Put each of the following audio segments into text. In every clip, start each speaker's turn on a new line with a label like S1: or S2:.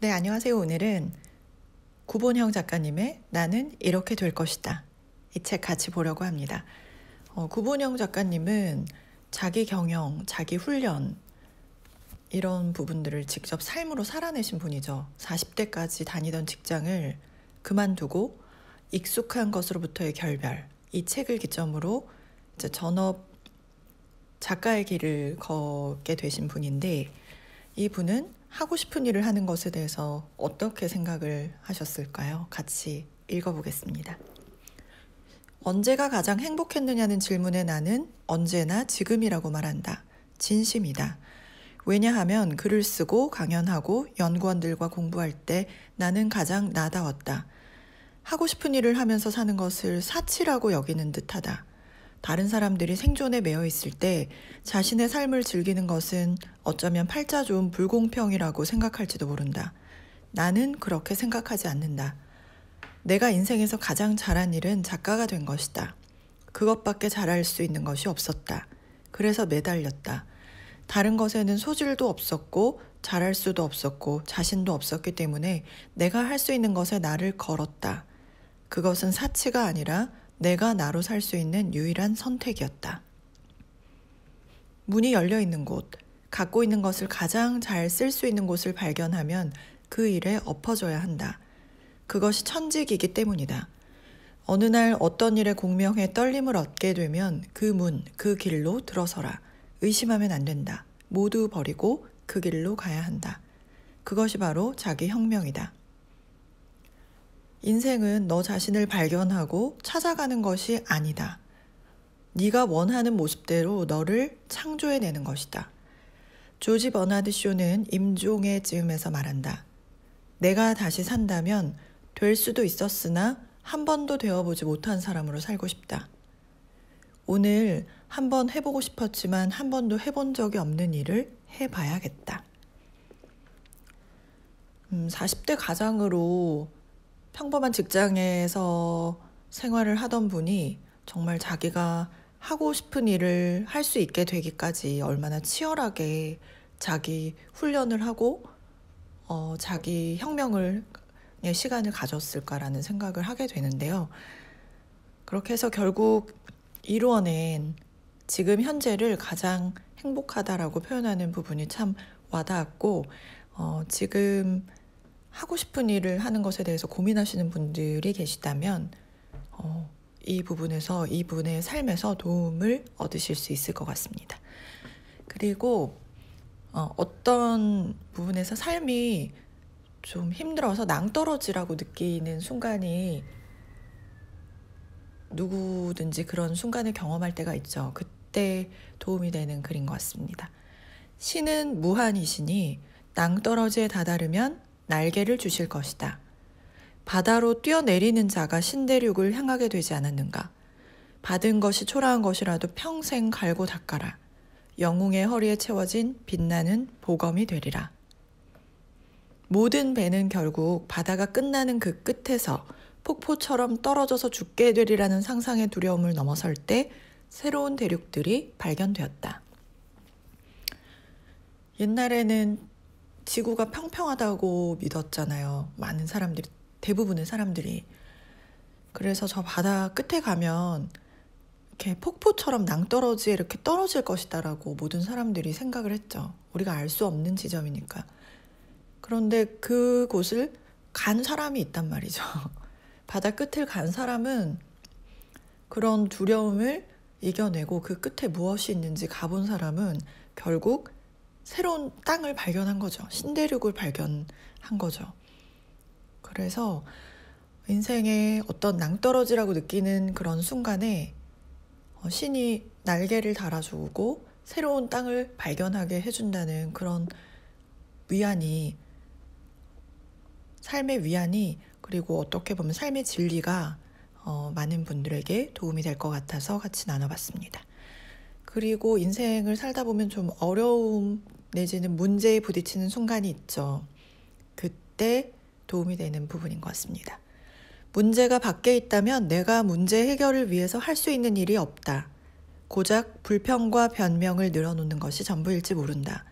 S1: 네, 안녕하세요. 오늘은 구본형 작가님의 나는 이렇게 될 것이다. 이 책 같이 보려고 합니다. 구본형 작가님은 자기 경영, 자기 훈련 이런 부분들을 직접 삶으로 살아내신 분이죠. 40대까지 다니던 직장을 그만두고 익숙한 것으로부터의 결별, 이 책을 기점으로 이제 전업 작가의 길을 걷게 되신 분인데, 이 분은 하고 싶은 일을 하는 것에 대해서 어떻게 생각을 하셨을까요? 같이 읽어보겠습니다. 언제가 가장 행복했느냐는 질문에 나는 언제나 지금이라고 말한다. 진심이다. 왜냐하면 글을 쓰고 강연하고 연구원들과 공부할 때 나는 가장 나다웠다. 하고 싶은 일을 하면서 사는 것을 사치라고 여기는 듯하다. 다른 사람들이 생존에 매여 있을 때 자신의 삶을 즐기는 것은 어쩌면 팔자 좋은 불공평이라고 생각할지도 모른다. 나는 그렇게 생각하지 않는다. 내가 인생에서 가장 잘한 일은 작가가 된 것이다. 그것밖에 잘할 수 있는 것이 없었다. 그래서 매달렸다. 다른 것에는 소질도 없었고 잘할 수도 없었고 자신도 없었기 때문에 내가 할 수 있는 것에 나를 걸었다. 그것은 사치가 아니라 내가 나로 살 수 있는 유일한 선택이었다. 문이 열려 있는 곳, 갖고 있는 것을 가장 잘 쓸 수 있는 곳을 발견하면 그 일에 엎어져야 한다. 그것이 천직이기 때문이다. 어느 날 어떤 일에 공명해 떨림을 얻게 되면 그 문, 그 길로 들어서라. 의심하면 안 된다. 모두 버리고 그 길로 가야 한다. 그것이 바로 자기 혁명이다. 인생은 너 자신을 발견하고 찾아가는 것이 아니다. 네가 원하는 모습대로 너를 창조해내는 것이다. 조지 버나드 쇼는 임종의 즈음에서 말한다. 내가 다시 산다면 될 수도 있었으나 한 번도 되어보지 못한 사람으로 살고 싶다. 오늘 한 번 해보고 싶었지만 한 번도 해본 적이 없는 일을 해봐야겠다. 40대 가장으로 평범한 직장에서 생활을 하던 분이 정말 자기가 하고 싶은 일을 할 수 있게 되기까지 얼마나 치열하게 자기 훈련을 하고 자기 혁명을 시간을 가졌을까라는 생각을 하게 되는데요. 그렇게 해서 결국 이루어낸 지금 현재를 가장 행복하다라고 표현하는 부분이 참 와닿았고, 지금 하고 싶은 일을 하는 것에 대해서 고민하시는 분들이 계시다면 이 부분에서 이분의 삶에서 도움을 얻으실 수 있을 것 같습니다. 그리고 어떤 부분에서 삶이 좀 힘들어서 낭떠러지라고 느끼는 순간이 누구든지 그런 순간을 경험할 때가 있죠. 그때 도움이 되는 글인 것 같습니다. 신은 무한이시니 낭떠러지에 다다르면 날개를 주실 것이다. 바다로 뛰어내리는 자가 신대륙을 향하게 되지 않았는가. 받은 것이 초라한 것이라도 평생 갈고 닦아라. 영웅의 허리에 채워진 빛나는 보검이 되리라. 모든 배는 결국 바다가 끝나는 그 끝에서 폭포처럼 떨어져서 죽게 되리라는 상상의 두려움을 넘어설 때 새로운 대륙들이 발견되었다. 옛날에는 지구가 평평하다고 믿었잖아요. 많은 사람들이, 대부분의 사람들이. 그래서 저 바다 끝에 가면 이렇게 폭포처럼 낭떠러지에 이렇게 떨어질 것이다라고 모든 사람들이 생각을 했죠. 우리가 알 수 없는 지점이니까. 그런데 그곳을 간 사람이 있단 말이죠. 바다 끝을 간 사람은 그런 두려움을 이겨내고 그 끝에 무엇이 있는지 가본 사람은 결국 새로운 땅을 발견한 거죠. 신대륙을 발견한 거죠. 그래서 인생의 어떤 낭떠러지라고 느끼는 그런 순간에 신이 날개를 달아주고 새로운 땅을 발견하게 해준다는 그런 위안이, 삶의 위안이, 그리고 어떻게 보면 삶의 진리가 많은 분들에게 도움이 될 것 같아서 같이 나눠봤습니다. 그리고 인생을 살다 보면 좀 어려움 내지는 문제에 부딪히는 순간이 있죠. 그때 도움이 되는 부분인 것 같습니다. 문제가 밖에 있다면 내가 문제 해결을 위해서 할 수 있는 일이 없다. 고작 불평과 변명을 늘어놓는 것이 전부일지 모른다.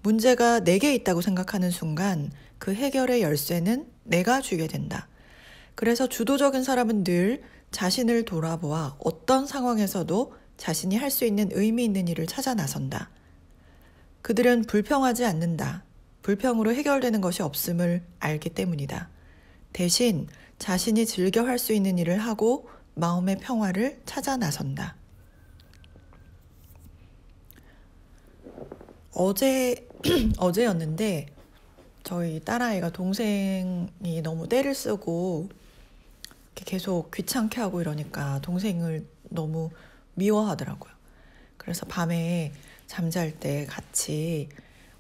S1: 문제가 내게 있다고 생각하는 순간 그 해결의 열쇠는 내가 쥐게 된다. 그래서 주도적인 사람은 늘 자신을 돌아보아 어떤 상황에서도 자신이 할 수 있는 의미 있는 일을 찾아 나선다. 그들은 불평하지 않는다. 불평으로 해결되는 것이 없음을 알기 때문이다. 대신 자신이 즐겨 할 수 있는 일을 하고 마음의 평화를 찾아 나선다. 어제였는데 저희 딸아이가 동생이 너무 떼를 쓰고 계속 귀찮게 하고 이러니까 동생을 너무 미워하더라고요. 그래서 밤에 잠잘 때 같이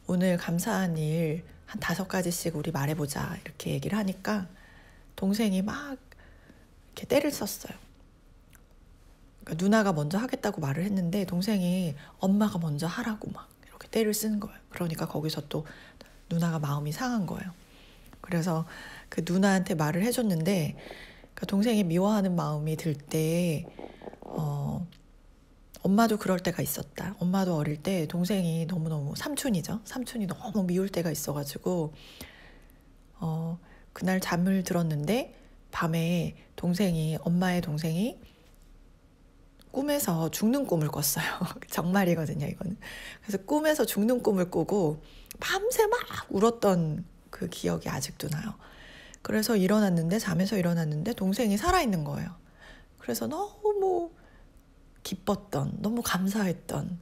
S1: 오늘 감사한 일 한 5가지씩 우리 말해보자 이렇게 얘기를 하니까 동생이 막 이렇게 떼를 썼어요. 그러니까 누나가 먼저 하겠다고 말을 했는데 동생이 엄마가 먼저 하라고 막 이렇게 떼를 쓰는 거예요. 그러니까 거기서 또 누나가 마음이 상한 거예요. 그래서 그 누나한테 말을 해줬는데 그 동생이 미워하는 마음이 들 때 엄마도 그럴 때가 있었다. 엄마도 어릴 때 동생이 너무너무 삼촌이죠. 삼촌이 너무 미울 때가 있어가지고 그날 잠을 들었는데 밤에 엄마의 동생이 꿈에서 죽는 꿈을 꿨어요. 정말이거든요, 이거는. 그래서 꿈에서 죽는 꿈을 꾸고 밤새 막 울었던 그 기억이 아직도 나요. 그래서 잠에서 일어났는데 동생이 살아있는 거예요. 그래서 너무 기뻤던, 너무 감사했던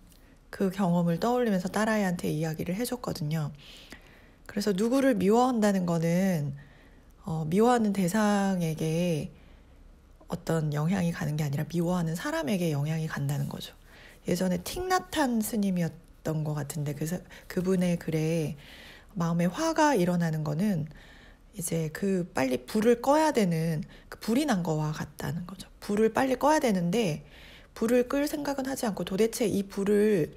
S1: 그 경험을 떠올리면서 딸아이한테 이야기를 해줬거든요. 그래서 누구를 미워한다는 거는 미워하는 대상에게 어떤 영향이 가는 게 아니라 미워하는 사람에게 영향이 간다는 거죠. 예전에 틱나탄 스님이었던 것 같은데 그분의 글에 마음에 화가 일어나는 거는 이제 빨리 불을 꺼야 되는 불이 난 거와 같다는 거죠. 불을 빨리 꺼야 되는데 불을 끌 생각은 하지 않고 도대체 이 불을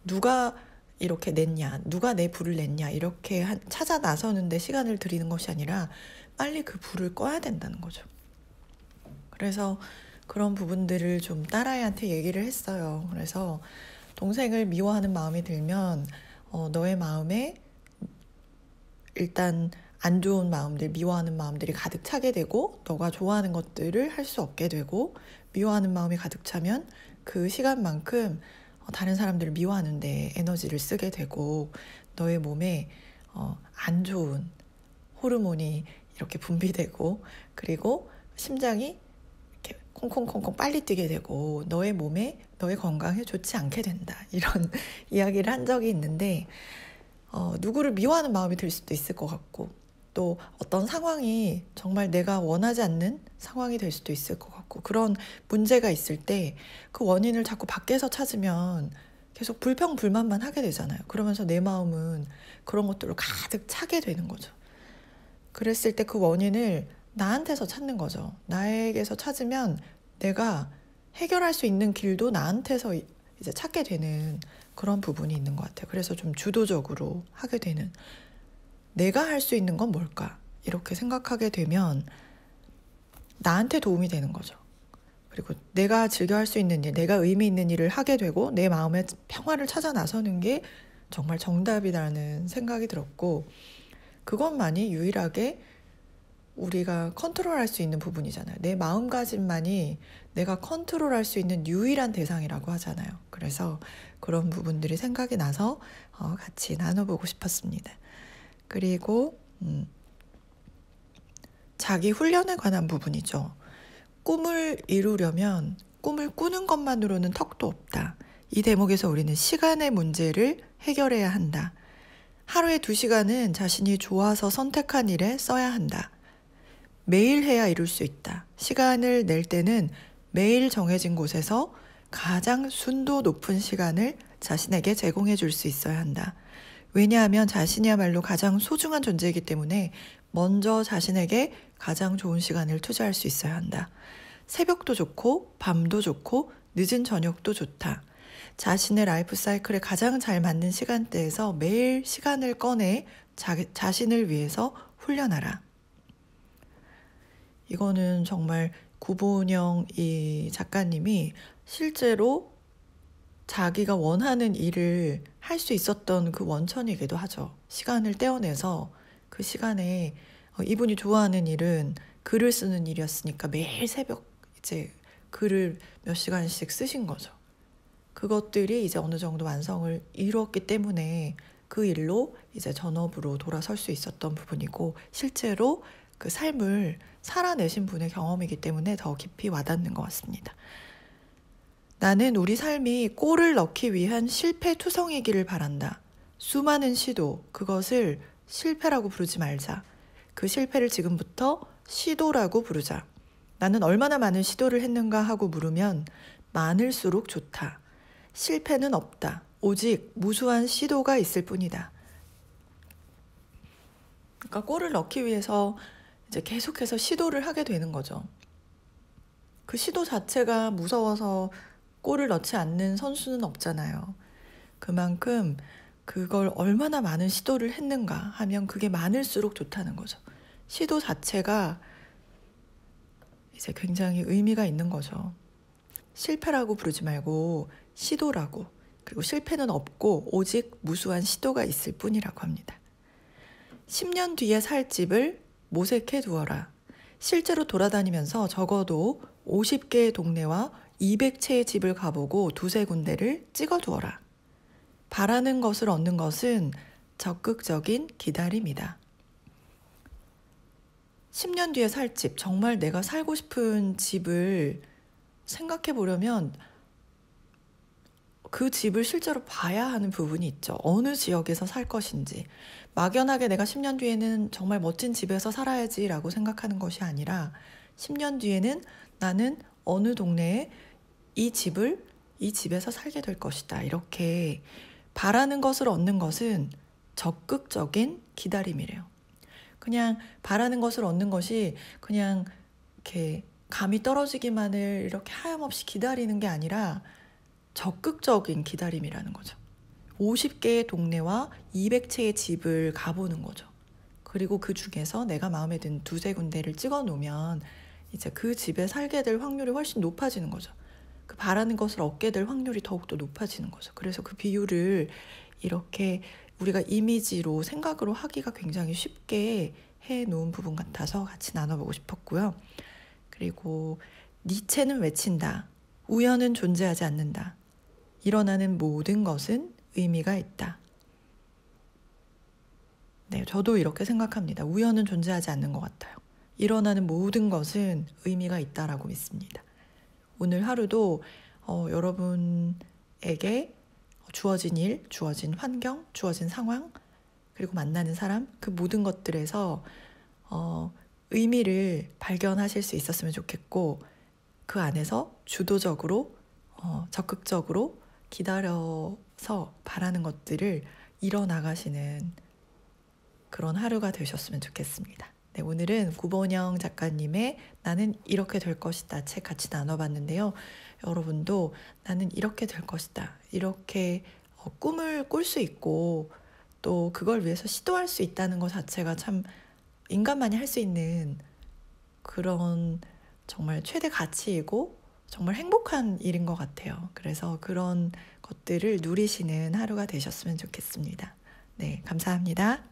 S1: 누가 이렇게 냈냐, 누가 내 불을 냈냐 이렇게 찾아 나서는데 시간을 들이는 것이 아니라 빨리 그 불을 꺼야 된다는 거죠. 그래서 그런 부분들을 좀 딸아이한테 얘기를 했어요. 그래서 동생을 미워하는 마음이 들면 너의 마음에 일단 안 좋은 마음들, 미워하는 마음들이 가득 차게 되고 너가 좋아하는 것들을 할 수 없게 되고 미워하는 마음이 가득 차면 그 시간만큼 다른 사람들을 미워하는데 에너지를 쓰게 되고 너의 몸에 안 좋은 호르몬이 이렇게 분비되고 그리고 심장이 이렇게 콩콩콩콩 빨리 뛰게 되고 너의 건강에 좋지 않게 된다. 이런 이야기를 한 적이 있는데 누구를 미워하는 마음이 들 수도 있을 것 같고 또 어떤 상황이 정말 내가 원하지 않는 상황이 될 수도 있을 것 같고 그런 문제가 있을 때 그 원인을 자꾸 밖에서 찾으면 계속 불평불만만 하게 되잖아요. 그러면서 내 마음은 그런 것들로 가득 차게 되는 거죠. 그랬을 때 그 원인을 나한테서 찾는 거죠. 나에게서 찾으면 내가 해결할 수 있는 길도 나한테서 이제 찾게 되는 그런 부분이 있는 것 같아요. 그래서 좀 주도적으로 하게 되는 내가 할 수 있는 건 뭘까? 이렇게 생각하게 되면 나한테 도움이 되는 거죠. 그리고 내가 즐겨 할 수 있는 일, 내가 의미 있는 일을 하게 되고 내 마음의 평화를 찾아 나서는 게 정말 정답이라는 생각이 들었고 그것만이 유일하게 우리가 컨트롤할 수 있는 부분이잖아요. 내 마음가짐만이 내가 컨트롤할 수 있는 유일한 대상이라고 하잖아요. 그래서 그런 부분들이 생각이 나서 같이 나눠보고 싶었습니다. 그리고 자기 훈련에 관한 부분이죠. 꿈을 이루려면 꿈을 꾸는 것만으로는 턱도 없다. 이 대목에서 우리는 시간의 문제를 해결해야 한다. 하루에 2시간은 자신이 좋아서 선택한 일에 써야 한다. 매일 해야 이룰 수 있다. 시간을 낼 때는 매일 정해진 곳에서 가장 순도 높은 시간을 자신에게 제공해 줄 수 있어야 한다. 왜냐하면 자신이야말로 가장 소중한 존재이기 때문에 먼저 자신에게 가장 좋은 시간을 투자할 수 있어야 한다. 새벽도 좋고 밤도 좋고 늦은 저녁도 좋다. 자신의 라이프 사이클에 가장 잘 맞는 시간대에서 매일 시간을 꺼내 자신을 위해서 훈련하라. 이거는 정말 구본영 이 작가님이 실제로 자기가 원하는 일을 할 수 있었던 그 원천이기도 하죠. 시간을 떼어내서 그 시간에 이분이 좋아하는 일은 글을 쓰는 일이었으니까 매일 새벽 이제 글을 몇 시간씩 쓰신 거죠. 그것들이 이제 어느 정도 완성을 이루었기 때문에 그 일로 이제 전업으로 돌아설 수 있었던 부분이고, 실제로 그 삶을 살아내신 분의 경험이기 때문에 더 깊이 와닿는 것 같습니다. 나는 우리 삶이 골을 넣기 위한 실패투성이기를 바란다. 수많은 시도, 그것을 실패라고 부르지 말자. 그 실패를 지금부터 시도라고 부르자. 나는 얼마나 많은 시도를 했는가 하고 물으면 많을수록 좋다. 실패는 없다. 오직 무수한 시도가 있을 뿐이다. 그러니까 골을 넣기 위해서 이제 계속해서 시도를 하게 되는 거죠. 그 시도 자체가 무서워서 골을 넣지 않는 선수는 없잖아요. 그만큼 그걸 얼마나 많은 시도를 했는가 하면 그게 많을수록 좋다는 거죠. 시도 자체가 이제 굉장히 의미가 있는 거죠. 실패라고 부르지 말고 시도라고, 그리고 실패는 없고 오직 무수한 시도가 있을 뿐이라고 합니다. 10년 뒤에 살 집을 모색해 두어라. 실제로 돌아다니면서 적어도 50개의 동네와 200채의 집을 가보고 두세 군데를 찍어두어라. 바라는 것을 얻는 것은 적극적인 기다림이다. 10년 뒤에 살 집, 정말 내가 살고 싶은 집을 생각해 보려면 그 집을 실제로 봐야 하는 부분이 있죠. 어느 지역에서 살 것인지. 막연하게 내가 10년 뒤에는 정말 멋진 집에서 살아야지라고 생각하는 것이 아니라 10년 뒤에는 나는 어느 동네에 이 집에서 살게 될 것이다. 이렇게 바라는 것을 얻는 것은 적극적인 기다림이래요. 그냥 바라는 것을 얻는 것이 그냥 이렇게 감이 떨어지기만을 이렇게 하염없이 기다리는 게 아니라 적극적인 기다림이라는 거죠. 50개의 동네와 200채의 집을 가보는 거죠. 그리고 그 중에서 내가 마음에 든 두세 군데를 찍어 놓으면 이제 그 집에 살게 될 확률이 훨씬 높아지는 거죠. 그 바라는 것을 얻게 될 확률이 더욱더 높아지는 거죠. 그래서 그 비유를 이렇게 우리가 이미지로 생각으로 하기가 굉장히 쉽게 해놓은 부분 같아서 같이 나눠보고 싶었고요. 그리고 니체는 외친다. 우연은 존재하지 않는다. 일어나는 모든 것은 의미가 있다. 네, 저도 이렇게 생각합니다. 우연은 존재하지 않는 것 같아요. 일어나는 모든 것은 의미가 있다라고 믿습니다. 오늘 하루도 여러분에게 주어진 일, 주어진 환경, 주어진 상황, 그리고 만나는 사람, 그 모든 것들에서 의미를 발견하실 수 있었으면 좋겠고, 그 안에서 주도적으로 적극적으로 기다려서 바라는 것들을 이뤄나가시는 그런 하루가 되셨으면 좋겠습니다. 네, 오늘은 구본영 작가님의 나는 이렇게 될 것이다 책 같이 나눠봤는데요. 여러분도 나는 이렇게 될 것이다, 이렇게 꿈을 꿀 수 있고 또 그걸 위해서 시도할 수 있다는 것 자체가 참 인간만이 할 수 있는 그런 정말 최대 가치이고 정말 행복한 일인 것 같아요. 그래서 그런 것들을 누리시는 하루가 되셨으면 좋겠습니다. 네, 감사합니다.